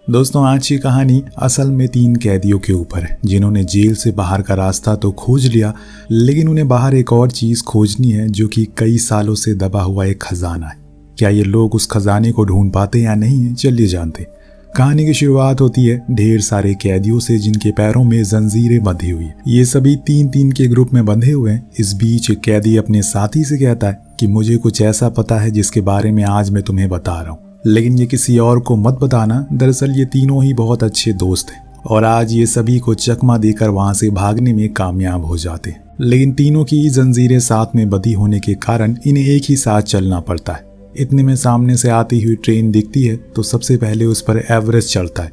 दोस्तों, आज की कहानी असल में 3 कैदियों के ऊपर है जिन्होंने जेल से बाहर का रास्ता तो खोज लिया, लेकिन उन्हें बाहर एक और चीज खोजनी है जो कि कई सालों से दबा हुआ एक खजाना है। क्या ये लोग उस खजाने को ढूंढ पाते या नहीं, चलिए जानते। कहानी की शुरुआत होती है ढेर सारे कैदियों से जिनके पैरों में जंजीरें बंधी हुई है। ये सभी 3-3 के ग्रुप में बंधे हुए हैं। इस बीच एक कैदी अपने साथी से कहता है कि मुझे कुछ ऐसा पता है जिसके बारे में आज मैं तुम्हें बता रहा हूँ, लेकिन ये किसी और को मत बताना। दरअसल ये तीनों ही बहुत अच्छे दोस्त हैं और आज ये सभी को चकमा देकर वहां से भागने में कामयाब हो जाते हैं। लेकिन तीनों की जंजीरें साथ में बंधी होने के कारण इन्हें एक ही साथ चलना पड़ता है। इतने में सामने से आती हुई ट्रेन दिखती है तो सबसे पहले उस पर एवरेस्ट चढ़ता है।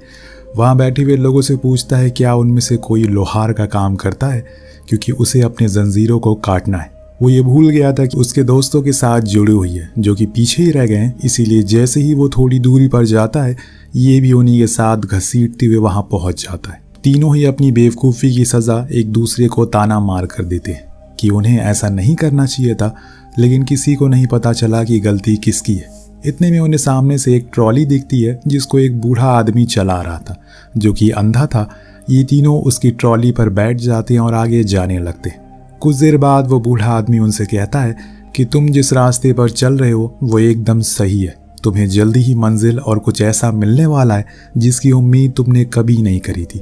वहां बैठे हुए लोगों से पूछता है क्या उनमें से कोई लोहार का काम करता है, क्योंकि उसे अपने जंजीरों को काटना है। वो ये भूल गया था कि उसके दोस्तों के साथ जुड़ी हुई है जो कि पीछे ही रह गए हैं, इसीलिए जैसे ही वो थोड़ी दूरी पर जाता है ये भी उन्हीं के साथ घसीटते हुए वहां पहुंच जाता है। तीनों ही अपनी बेवकूफ़ी की सज़ा एक दूसरे को ताना मार कर देते हैं कि उन्हें ऐसा नहीं करना चाहिए था, लेकिन किसी को नहीं पता चला कि गलती किसकी है। इतने में उन्हें सामने से एक ट्रॉली दिखती है जिसको एक बूढ़ा आदमी चला रहा था जो कि अंधा था। ये तीनों उसकी ट्रॉली पर बैठ जाते हैं और आगे जाने लगते हैं। कुछ देर बाद वो बूढ़ा आदमी उनसे कहता है कि तुम जिस रास्ते पर चल रहे हो वो एकदम सही है। तुम्हें जल्दी ही मंजिल और कुछ ऐसा मिलने वाला है जिसकी उम्मीद तुमने कभी नहीं करी थी।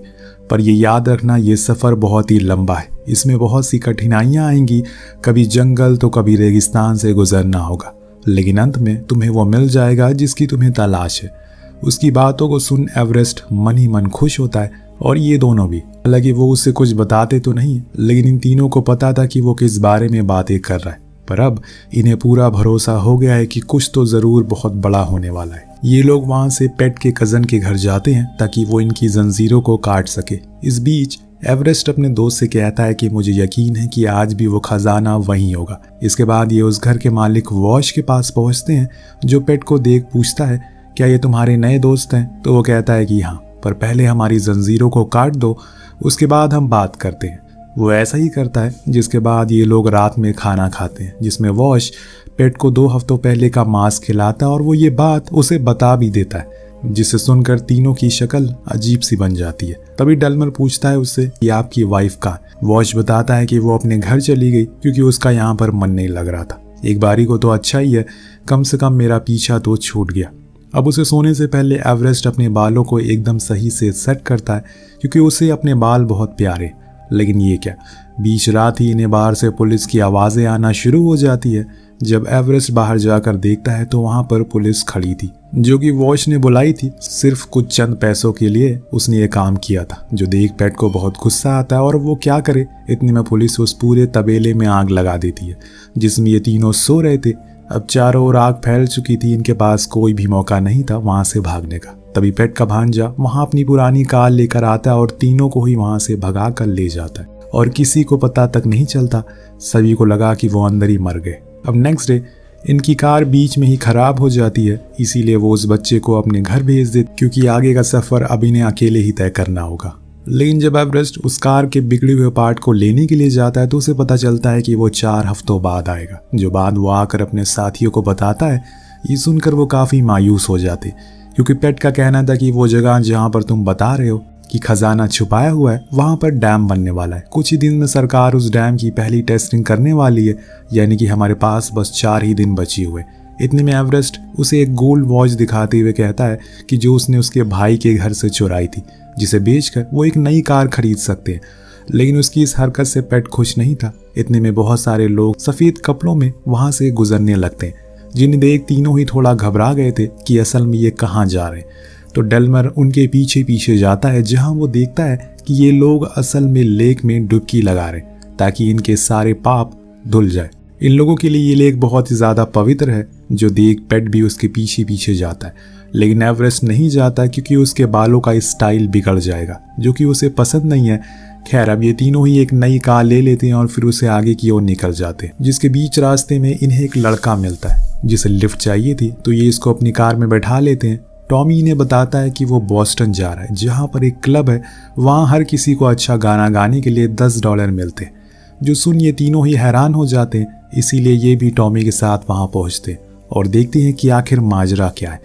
पर ये याद रखना, ये सफ़र बहुत ही लंबा है, इसमें बहुत सी कठिनाइयाँ आएंगी। कभी जंगल तो कभी रेगिस्तान से गुजरना होगा, लेकिन अंत में तुम्हें वो मिल जाएगा जिसकी तुम्हें तलाश है। उसकी बातों को सुन एवरेस्ट मन ही मन खुश होता है और ये दोनों भी। हालांकि वो उससे कुछ बताते तो नहीं, लेकिन इन तीनों को पता था कि वो किस बारे में बातें कर रहा है। पर अब इन्हें पूरा भरोसा हो गया है कि कुछ तो ज़रूर बहुत बड़ा होने वाला है। ये लोग वहाँ से पेट के कज़न के घर जाते हैं ताकि वो इनकी जंजीरों को काट सके। इस बीच एवरेस्ट अपने दोस्त से कहता है कि मुझे यकीन है कि आज भी वो खजाना वहीं होगा। इसके बाद ये उस घर के मालिक वॉश के पास पहुँचते हैं जो पेट को देख पूछता है क्या ये तुम्हारे नए दोस्त हैं? तो वो कहता है कि हाँ, पर पहले हमारी जंजीरों को काट दो, उसके बाद हम बात करते हैं। वो ऐसा ही करता है, जिसके बाद ये लोग रात में खाना खाते हैं जिसमें वॉश पेट को 2 हफ्तों पहले का मांस खिलाता है और वो ये बात उसे बता भी देता है, जिसे सुनकर तीनों की शक्ल अजीब सी बन जाती है। तभी डेल्मर पूछता है उससे कि आपकी वाइफ कहाँ? वॉश बताता है कि वो अपने घर चली गई क्योंकि उसका यहाँ पर मन नहीं लग रहा था। एक बारी को तो अच्छा ही है, कम से कम मेरा पीछा तो छूट गया। अब उसे सोने से पहले एवरेस्ट अपने बालों को एकदम सही से सेट करता है क्योंकि उसे अपने बाल बहुत प्यारे। लेकिन ये क्या, बीच रात ही इन्हें बाहर से पुलिस की आवाज़ें आना शुरू हो जाती है। जब एवरेस्ट बाहर जाकर देखता है तो वहाँ पर पुलिस खड़ी थी जो कि वॉश ने बुलाई थी। सिर्फ कुछ चंद पैसों के लिए उसने ये काम किया था, जो देख पेट को बहुत गुस्सा आता है और वो क्या करे। इतने में पुलिस उस पूरे तबेले में आग लगा देती है जिसमें ये तीनों सो रहे थे। अब चारों ओर आग फैल चुकी थी, इनके पास कोई भी मौका नहीं था वहां से भागने का। तभी पेट का भांजा वहां अपनी पुरानी कार लेकर आता है और तीनों को ही वहां से भगा कर ले जाता है और किसी को पता तक नहीं चलता। सभी को लगा कि वो अंदर ही मर गए। अब नेक्स्ट डे इनकी कार बीच में ही खराब हो जाती है, इसीलिए वो उस बच्चे को अपने घर भेज देते क्योंकि आगे का सफर अब इन्हें अकेले ही तय करना होगा। लेकिन जब एवरेस्ट उस कार के बिगड़े हुए पार्ट को लेने के लिए जाता है तो उसे पता चलता है कि वो 4 हफ्तों बाद आएगा, जो बात वो आकर अपने साथियों को बताता है। ये सुनकर वो काफ़ी मायूस हो जाते क्योंकि पेट का कहना था कि वो जगह जहाँ पर तुम बता रहे हो कि खजाना छुपाया हुआ है वहाँ पर डैम बनने वाला है। कुछ ही दिन में सरकार उस डैम की पहली टेस्टिंग करने वाली है, यानी कि हमारे पास बस 4 ही दिन बचे हुए। इतने में एवरेस्ट उसे एक गोल्ड वॉच दिखाते हुए कहता है कि जो उसने उसके भाई के घर से चुराई थी, जिसे बेचकर वो एक नई कार खरीद सकते हैं। लेकिन उसकी इस हरकत से पेट खुश नहीं था। इतने में बहुत सारे लोग सफ़ेद कपड़ों में वहाँ से गुजरने लगते हैं, जिन्हें देख तीनों ही थोड़ा घबरा गए थे कि असल में ये कहाँ जा रहे हैं। तो डेल्मर उनके पीछे पीछे जाता है जहाँ वो देखता है कि ये लोग असल में लेक में डुबकी लगा रहे ताकि इनके सारे पाप धुल जाए। इन लोगों के लिए ये लेक बहुत ही ज़्यादा पवित्र है, जो देख पेट भी उसके पीछे पीछे जाता है। लेकिन एवरेस्ट नहीं जाता क्योंकि उसके बालों का स्टाइल बिगड़ जाएगा, जो कि उसे पसंद नहीं है। खैर, अब ये तीनों ही एक नई कार ले लेते हैं और फिर उसे आगे की ओर निकल जाते हैं, जिसके बीच रास्ते में इन्हें एक लड़का मिलता है जिसे लिफ्ट चाहिए थी, तो ये इसको अपनी कार में बैठा लेते हैं। टॉमी इन्हें बताता है कि वो बॉस्टन जा रहा है जहाँ पर एक क्लब है, वहाँ हर किसी को अच्छा गाना गाने के लिए $10 मिलते हैं। जो सुन ये तीनों ही हैरान हो जाते हैं, इसीलिए ये भी टॉमी के साथ वहाँ पहुँचते हैं और देखते हैं कि आखिर माजरा क्या है।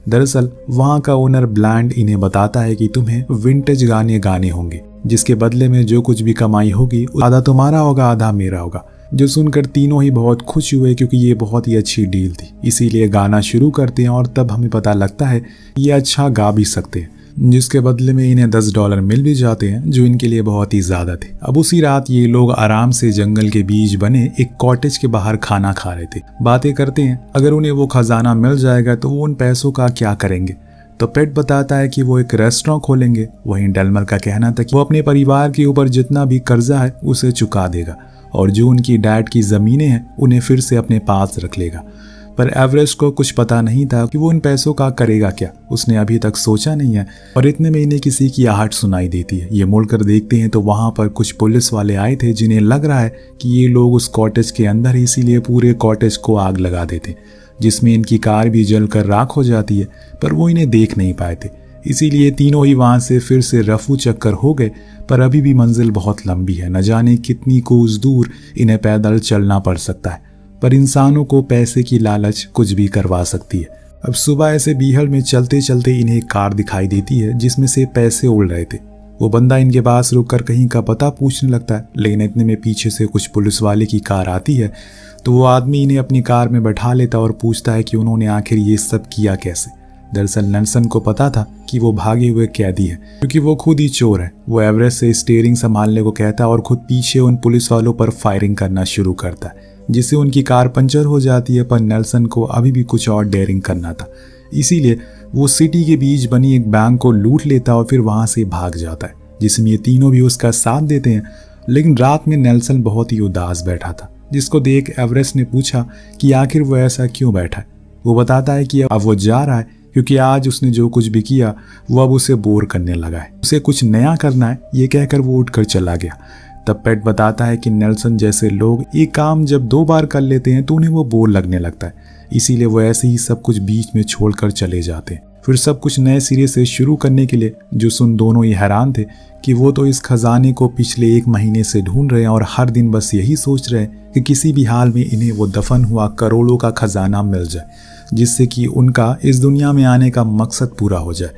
दरअसल वहाँ का ओनर ब्लैंड इन्हें बताता है कि तुम्हें विंटेज गाने गाने होंगे, जिसके बदले में जो कुछ भी कमाई होगी आधा तुम्हारा होगा आधा मेरा होगा। जो सुनकर तीनों ही बहुत खुश हुए क्योंकि ये बहुत ही अच्छी डील थी। इसीलिए गाना शुरू करते हैं और तब हमें पता लगता है ये अच्छा गा भी सकते हैं, जिसके बदले में इन्हें $10 मिल भी जाते हैं, जो इनके लिए बहुत ही ज़्यादा थे। अब उसी रात ये लोग आराम से जंगल के बीच बने एक कॉटेज के बाहर खाना खा रहे थे। बातें करते हैं अगर उन्हें वो खजाना मिल जाएगा तो वो उन पैसों का क्या करेंगे। तो पेट बताता है कि वो एक रेस्टोरेंट खोलेंगे। वहीं डेल्मर का कहना था कि वो अपने परिवार के ऊपर जितना भी कर्जा है उसे चुका देगा और जो उनकी डैड की ज़मीनें हैं उन्हें फिर से अपने पास रख लेगा। पर एवरेस्ट को कुछ पता नहीं था कि वो इन पैसों का करेगा क्या। उसने अभी तक सोचा नहीं है और इतने में इन्हें किसी की आहट सुनाई देती है। ये मुड़कर देखते हैं तो वहाँ पर कुछ पुलिस वाले आए थे, जिन्हें लग रहा है कि ये लोग उस कॉटेज के अंदर ही, इसीलिए पूरे कॉटेज को आग लगा देते, जिसमें इनकी कार भी जलकर राख हो जाती है। पर वो इन्हें देख नहीं पाए थे, इसीलिए तीनों ही वहाँ से फिर से रफू चक्कर हो गए। पर अभी भी मंजिल बहुत लंबी है, न जाने कितनी कोस दूर इन्हें पैदल चलना पड़ सकता है। पर इंसानों को पैसे की लालच कुछ भी करवा सकती है। अब सुबह ऐसे बीहड़ में चलते चलते इन्हें एक कार दिखाई देती है जिसमें से पैसे उड़ रहे थे। वो बंदा इनके पास रुककर कहीं का पता पूछने लगता है, लेकिन इतने में पीछे से कुछ पुलिस वाले की कार आती है। तो वो आदमी इन्हें अपनी कार में बैठा लेता और पूछता है कि उन्होंने आखिर ये सब किया कैसे। दरअसल नेल्सन को पता था कि वो भागे हुए कैदी है, क्योंकि वो खुद ही चोर है। वो एवरेस्ट से स्टीयरिंग संभालने को कहता है और खुद पीछे उन पुलिस वालों पर फायरिंग करना शुरू करता है, जिससे उनकी कार पंचर हो जाती है। पर नेल्सन को अभी भी कुछ और डेयरिंग करना था, इसीलिए वो सिटी के बीच बनी एक बैंक को लूट लेता और फिर वहां से भाग जाता है, जिसमें ये तीनों भी उसका साथ देते हैं। लेकिन रात में नेल्सन बहुत ही उदास बैठा था, जिसको देख एवरेस्ट ने पूछा कि आखिर वो ऐसा क्यों बैठा है। वो बताता है कि अब वो जा रहा है क्योंकि आज उसने जो कुछ भी किया वो अब उसे बोर करने लगा है, उसे कुछ नया करना है। ये कहकर वो उठकर चला गया। तब पेट बताता है कि नेल्सन जैसे लोग एक काम जब 2 बार कर लेते हैं तो उन्हें वो बोर लगने लगता है, इसीलिए वो ऐसे ही सब कुछ बीच में छोड़कर चले जाते हैं। फिर सब कुछ नए सिरे से शुरू करने के लिए जो सुन दोनों ही हैरान थे कि वो तो इस खजाने को पिछले 1 महीने से ढूंढ रहे हैं और हर दिन बस यही सोच रहे हैं कि किसी भी हाल में इन्हें वो दफन हुआ करोड़ों का खजाना मिल जाए, जिससे कि उनका इस दुनिया में आने का मकसद पूरा हो जाए।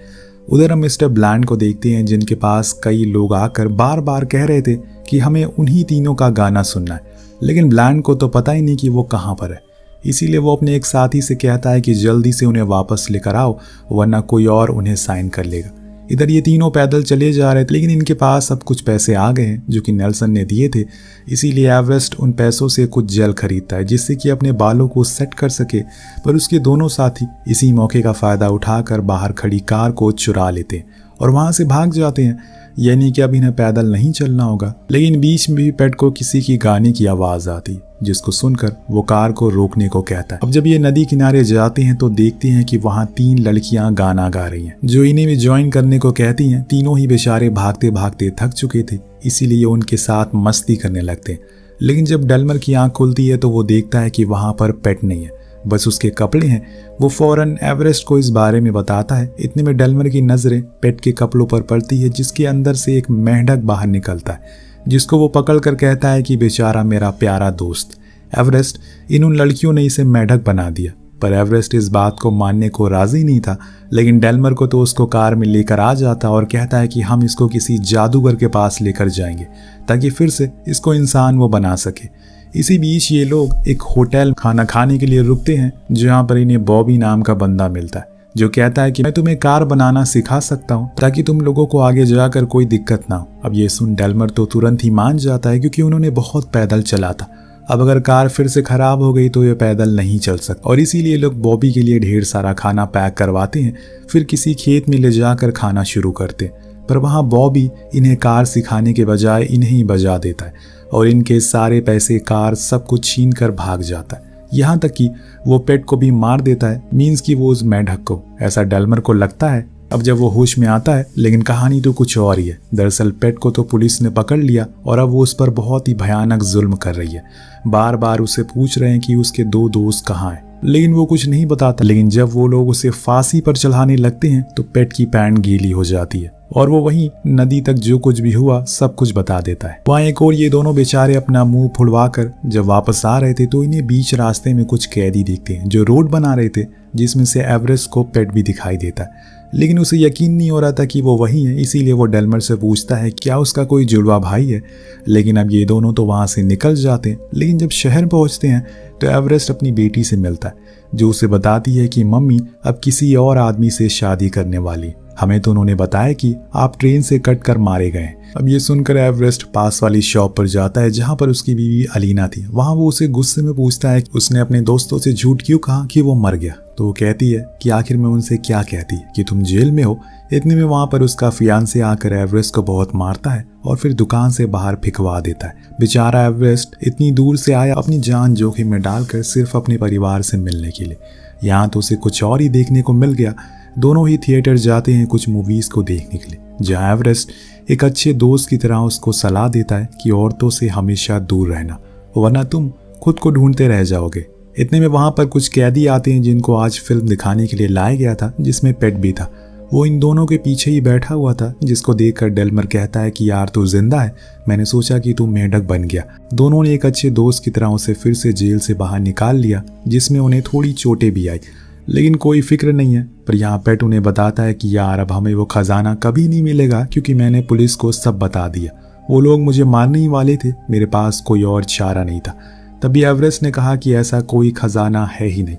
उधर हम मिस्टर ब्लैंड को देखते हैं, जिनके पास कई लोग आकर बार बार कह रहे थे कि हमें उन्हीं तीनों का गाना सुनना है, लेकिन ब्लैंड को तो पता ही नहीं कि वो कहाँ पर है। इसीलिए वो अपने एक साथी से कहता है कि जल्दी से उन्हें वापस लेकर आओ, वरना कोई और उन्हें साइन कर लेगा। इधर ये तीनों पैदल चले जा रहे थे, लेकिन इनके पास अब कुछ पैसे आ गए हैं जो कि नेल्सन ने दिए थे। इसीलिए एवरेस्ट उन पैसों से कुछ जेल खरीदता है, जिससे कि अपने बालों को सेट कर सके। पर उसके दोनों साथी इसी मौके का फ़ायदा उठाकर बाहर खड़ी कार को चुरा लेते हैं और वहाँ से भाग जाते हैं। यानी कि अब इन्हें पैदल नहीं चलना होगा। लेकिन बीच में भी पेट को किसी की गाने की आवाज़ आती, जिसको सुनकर वो कार को रोकने को कहता है। अब जब ये नदी किनारे जाते हैं तो देखते हैं कि वहाँ 3 लड़कियां गाना गा रही हैं, जो इन्हें भी ज्वाइन करने को कहती हैं। तीनों ही बेचारे भागते भागते थक चुके थे, इसीलिए उनके साथ मस्ती करने लगते हैं। लेकिन जब डेल्मर की आंख खुलती है तो वो देखता है कि वहाँ पर पेट नहीं है, बस उसके कपड़े हैं। वो फौरन एवरेस्ट को इस बारे में बताता है। इतने में डेल्मर की नज़रें पेट के कपड़ों पर पड़ती है, जिसके अंदर से एक मेंढक बाहर निकलता है, जिसको वो पकड़कर कहता है कि बेचारा मेरा प्यारा दोस्त एवरेस्ट, उन लड़कियों ने इसे मेंढक बना दिया। पर एवरेस्ट इस बात को मानने को राजी नहीं था। लेकिन डेल्मर को तो उसको कार में लेकर आ जाता और कहता है कि हम इसको किसी जादूगर के पास लेकर जाएंगे ताकि फिर से इसको इंसान वो बना सके। इसी बीच ये लोग एक होटल खाना खाने के लिए रुकते हैं, जहाँ पर इन्हें बॉबी नाम का बंदा मिलता है, जो कहता है कि मैं तुम्हें कार बनाना सिखा सकता हूँ ताकि तुम लोगों को आगे जाकर कोई दिक्कत ना हो। अब ये सुन डेल्मर तो तुरंत ही मान जाता है, क्योंकि उन्होंने बहुत पैदल चला था। अब अगर कार फिर से खराब हो गई तो ये पैदल नहीं चल सकता, और इसीलिए लोग बॉबी के लिए ढेर सारा खाना पैक करवाते हैं, फिर किसी खेत में ले जाकर खाना शुरू करते हैं। पर वहाँ बॉबी इन्हें कार सिखाने के बजाय इन्हें ही बजा देता है और इनके सारे पैसे, कार, सब कुछ छीन कर भाग जाता है। यहाँ तक कि वो पेट को भी मार देता है, मीन्स कि वो उस मेंढक को, ऐसा डेल्मर को लगता है। अब जब वो होश में आता है, लेकिन कहानी तो कुछ और ही है। दरअसल पेट को तो पुलिस ने पकड़ लिया और अब वो उस पर बहुत ही भयानक जुल्म कर रही है। बार बार उसे पूछ रहे हैं कि उसके 2 दोस्त कहाँ हैं, लेकिन वो कुछ नहीं बताता। लेकिन जब वो लोग उसे फांसी पर चढ़ाने लगते हैं तो पेट की पैंट गीली हो जाती है और वो वहीं नदी तक जो कुछ भी हुआ सब कुछ बता देता है। वहाँ एक और ये दोनों बेचारे अपना मुंह फुड़वा कर जब वापस आ रहे थे तो इन्हें बीच रास्ते में कुछ कैदी दिखते हैं जो रोड बना रहे थे। जिसमें से एवरेस्ट को पेट भी दिखाई देता है। लेकिन उसे यकीन नहीं हो रहा था कि वो वही है, इसीलिए वो डेल्मर से पूछता है क्या उसका कोई जुड़वा भाई है। लेकिन अब ये दोनों तो वहाँ से निकल जाते हैं। लेकिन जब शहर पहुँचते हैं तो एवरेस्ट अपनी बेटी से मिलता है, जो उसे बताती है कि मम्मी अब किसी और आदमी से शादी करने वाली। हमें तो उन्होंने बताया कि आप ट्रेन से कट कर मारे गए। अब ये सुनकर एवरेस्ट पास वाली शॉप पर जाता है जहाँ पर उसकी बीवी अलीना थी। वहाँ वो उसे गुस्से में पूछता है कि उसने अपने दोस्तों से झूठ क्यों कहा कि वो मर गया। तो वो कहती है कि आखिर मैं उनसे क्या कहती कि तुम जेल में हो। इतने में वहाँ पर उसका फियांसे आकर एवरेस्ट को बहुत मारता है और फिर दुकान से बाहर फिकवा देता है। बेचारा एवरेस्ट इतनी दूर से आया अपनी जान जोखिम में डालकर सिर्फ अपने परिवार से मिलने के लिए। यहाँ तो उसे कुछ और ही देखने को मिल गया। दोनों ही थिएटर जाते हैं कुछ मूवीज को देखने के लिए, जहाँ एवरेस्ट एक अच्छे दोस्त की तरह उसको सलाह देता है कि औरतों से हमेशा दूर रहना, वरना तुम खुद को ढूंढते रह जाओगे। इतने में वहाँ पर कुछ कैदी आते हैं जिनको आज फिल्म दिखाने के लिए लाया गया था, जिसमें पेट भी था। वो इन दोनों के पीछे ही बैठा हुआ था, जिसको देखकर डेल्मर कहता है कि यार तू जिंदा है, मैंने सोचा कि तू मेंढक बन गया। दोनों ने एक अच्छे दोस्त की तरह उसे फिर से जेल से बाहर निकाल लिया, जिसमें उन्हें थोड़ी चोटें भी आई। लेकिन कोई फिक्र नहीं है। पर यहाँ पेट उन्हें बताता है कि यार अब हमें वो खजाना कभी नहीं मिलेगा, क्योंकि मैंने पुलिस को सब बता दिया। वो लोग मुझे मारने ही वाले थे, मेरे पास कोई और चारा नहीं था। तभी एवरेस्ट ने कहा कि ऐसा कोई खजाना है ही नहीं,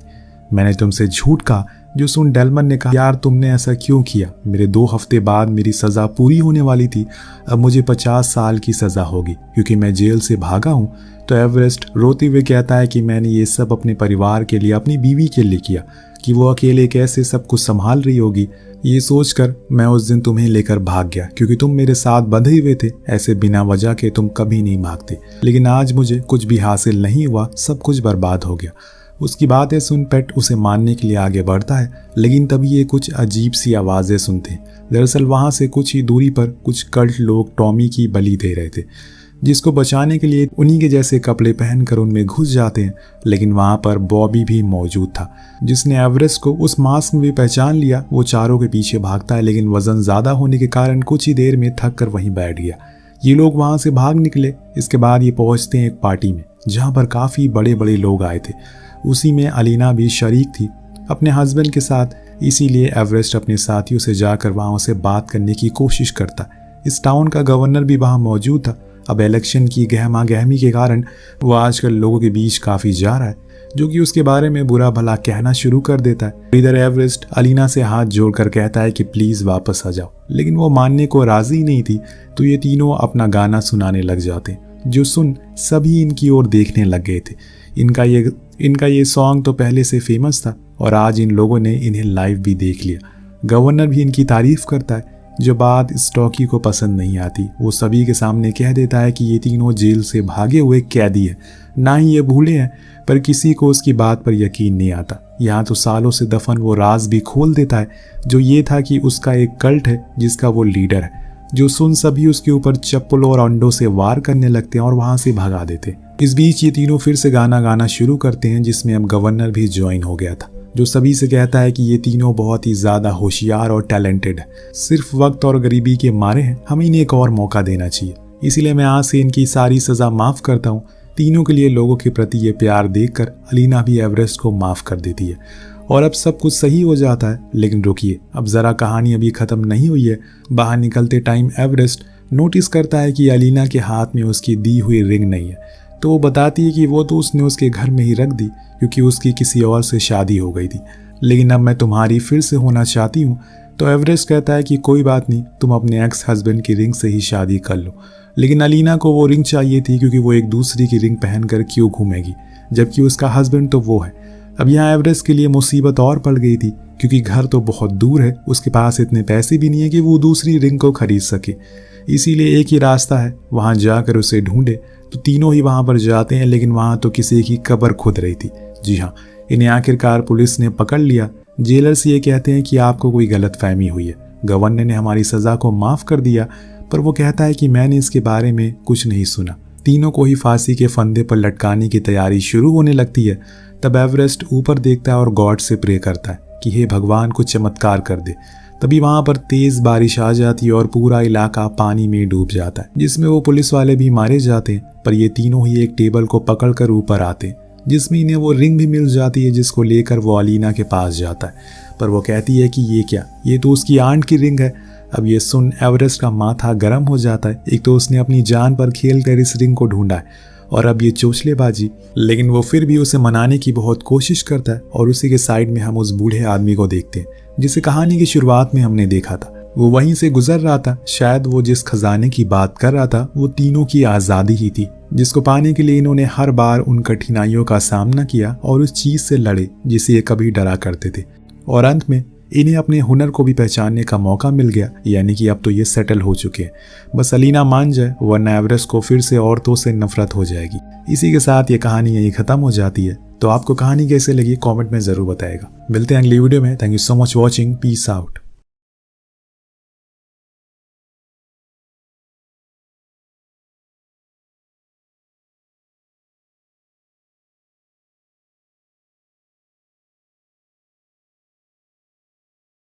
मैंने तुमसे झूठ कहा। जो सुन डेल्मर ने कहा यार तुमने ऐसा क्यों किया, मेरे 2 हफ्ते बाद मेरी सज़ा पूरी होने वाली थी, अब मुझे 50 साल की सज़ा होगी क्योंकि मैं जेल से भागा हूँ। तो एवरेस्ट रोते हुए कहता है कि मैंने ये सब अपने परिवार के लिए, अपनी बीवी के लिए किया, कि वो अकेले कैसे सब कुछ संभाल रही होगी। ये सोचकर मैं उस दिन तुम्हें लेकर भाग गया, क्योंकि तुम मेरे साथ बंधे हुए थे, ऐसे बिना वजह के तुम कभी नहीं भागते। लेकिन आज मुझे कुछ भी हासिल नहीं हुआ, सब कुछ बर्बाद हो गया। उसकी बातें सुन पेट उसे मारने के लिए आगे बढ़ता है, लेकिन तभी ये कुछ अजीब सी आवाज़ें सुनते हैं। दरअसल वहाँ से कुछ ही दूरी पर कुछ कल्ट लोग टॉमी की बलि दे रहे थे, जिसको बचाने के लिए उन्हीं के जैसे कपड़े पहनकर उनमें घुस जाते हैं। लेकिन वहाँ पर बॉबी भी मौजूद था, जिसने एवरेस्ट को उस मास्क में भी पहचान लिया। वो चारों के पीछे भागता है, लेकिन वजन ज़्यादा होने के कारण कुछ ही देर में थक कर वहीं बैठ गया। ये लोग वहाँ से भाग निकले। इसके बाद ये पहुँचते हैं एक पार्टी में, जहाँ पर काफ़ी बड़े बड़े लोग आए थे। उसी में अलीना भी शरीक थी अपने हस्बैंड के साथ। इसीलिए एवरेस्ट अपने साथियों से जाकर वहाँ उसे बात करने की कोशिश करता। इस टाउन का गवर्नर भी वहाँ मौजूद था। अब इलेक्शन की गहमा गहमी के कारण वो आजकल लोगों के बीच काफ़ी जा रहा है, जो कि उसके बारे में बुरा भला कहना शुरू कर देता है। इधर एवरेस्ट अलीना से हाथ जोड़कर कहता है कि प्लीज़ वापस आ जाओ, लेकिन वो मानने को राज़ी नहीं थी। तो ये तीनों अपना गाना सुनाने लग जाते, जो सुन सभी इनकी ओर देखने लग गए थे। इनका ये सॉन्ग तो पहले से फेमस था और आज इन लोगों ने इन्हें लाइव भी देख लिया। गवर्नर भी इनकी तारीफ करता है। जो बात स्टॉकी को पसंद नहीं आती, वो सभी के सामने कह देता है कि ये तीनों जेल से भागे हुए कैदी है, ना ही ये भूले हैं। पर किसी को उसकी बात पर यकीन नहीं आता। यहाँ तो सालों से दफन वो राज भी खोल देता है, जो ये था कि उसका एक कल्ट है जिसका वो लीडर है। जो सुन सभी उसके ऊपर चप्पलों और अंडों से वार करने लगते हैं और वहाँ से भगा देते। इस बीच ये तीनों फिर से गाना गाना शुरू करते हैं, जिसमें अब गवर्नर भी ज्वाइन हो गया था, जो सभी से कहता है कि ये तीनों बहुत ही ज़्यादा होशियार और टैलेंटेड है, सिर्फ वक्त और गरीबी के मारे हैं, हमें इन्हें एक और मौका देना चाहिए। इसीलिए मैं आज से इनकी सारी सज़ा माफ़ करता हूँ। तीनों के लिए लोगों के प्रति ये प्यार देखकर अलीना भी एवरेस्ट को माफ़ कर देती है और अब सब कुछ सही हो जाता है। लेकिन रुकिए, अब ज़रा कहानी अभी ख़त्म नहीं हुई है। बाहर निकलते टाइम एवरेस्ट नोटिस करता है कि अलीना के हाथ में उसकी दी हुई रिंग नहीं है। तो वो बताती है कि वो तो उसने उसके घर में ही रख दी, क्योंकि उसकी किसी और से शादी हो गई थी। लेकिन अब मैं तुम्हारी फिर से होना चाहती हूँ। तो एवरेस्ट कहता है कि कोई बात नहीं, तुम अपने एक्स हस्बैंड की रिंग से ही शादी कर लो। लेकिन अलीना को वो रिंग चाहिए थी, क्योंकि वो एक दूसरी की रिंग पहनकर क्यों घूमेगी, जबकि उसका हस्बैंड तो वो है। अब यहाँ एवरेस्ट के लिए मुसीबत और पड़ गई थी, क्योंकि घर तो बहुत दूर है, उसके पास इतने पैसे भी नहीं है कि वो दूसरी रिंग को खरीद सके। इसीलिए एक ही रास्ता है, वहाँ जाकर उसे ढूंढे। तो तीनों ही वहाँ पर जाते हैं, लेकिन वहाँ तो किसी की कब्र खुद रही थी। जी हाँ, इन्हें आखिरकार पुलिस ने पकड़ लिया। जेलर्स ये कहते हैं कि आपको कोई गलतफहमी हुई है, गवर्नर ने हमारी सज़ा को माफ़ कर दिया। पर वो कहता है कि मैंने इसके बारे में कुछ नहीं सुना। तीनों को ही फांसी के फंदे पर लटकाने की तैयारी शुरू होने लगती है। तब एवरेस्ट ऊपर देखता है और गॉड से प्रे करता है कि हे भगवान कुछ चमत्कार कर दे। तभी वहाँ पर तेज़ बारिश आ जाती है और पूरा इलाका पानी में डूब जाता है, जिसमें वो पुलिस वाले भी मारे जाते हैं। पर ये तीनों ही एक टेबल को पकड़कर ऊपर आते हैं, जिसमें इन्हें वो रिंग भी मिल जाती है जिसको लेकर वो अलीना के पास जाता है। पर वो कहती है कि ये क्या, ये तो उसकी आंट की रिंग है। अब ये सुन एवरेस्ट का माथा गर्म हो जाता है। एक तो उसने अपनी जान पर खेल कर इस रिंग को ढूंढा है और अब ये चोचलेबाजी, लेकिन वो फिर भी उसे मनाने की बहुत कोशिश करता है। और उसी के साइड में हम उस बूढ़े आदमी को देखते हैं जिसे कहानी की शुरुआत में हमने देखा था। वो वहीं से गुजर रहा था। शायद वो जिस खजाने की बात कर रहा था वो तीनों की आज़ादी ही थी, जिसको पाने के लिए इन्होंने हर बार उन कठिनाइयों का सामना किया और उस चीज़ से लड़े जिसे ये कभी डरा करते थे। और अंत में इन्हें अपने हुनर को भी पहचानने का मौका मिल गया, यानी कि अब तो ये सेटल हो चुके हैं। बस अलीना मान जाए वरना एवरेस्ट को फिर से औरतों से नफरत हो जाएगी। इसी के साथ ये कहानी यही खत्म हो जाती है। तो आपको कहानी कैसे लगी कमेंट में ज़रूर बताएगा। मिलते हैं अगली वीडियो में। Thank you so much watching. Peace out.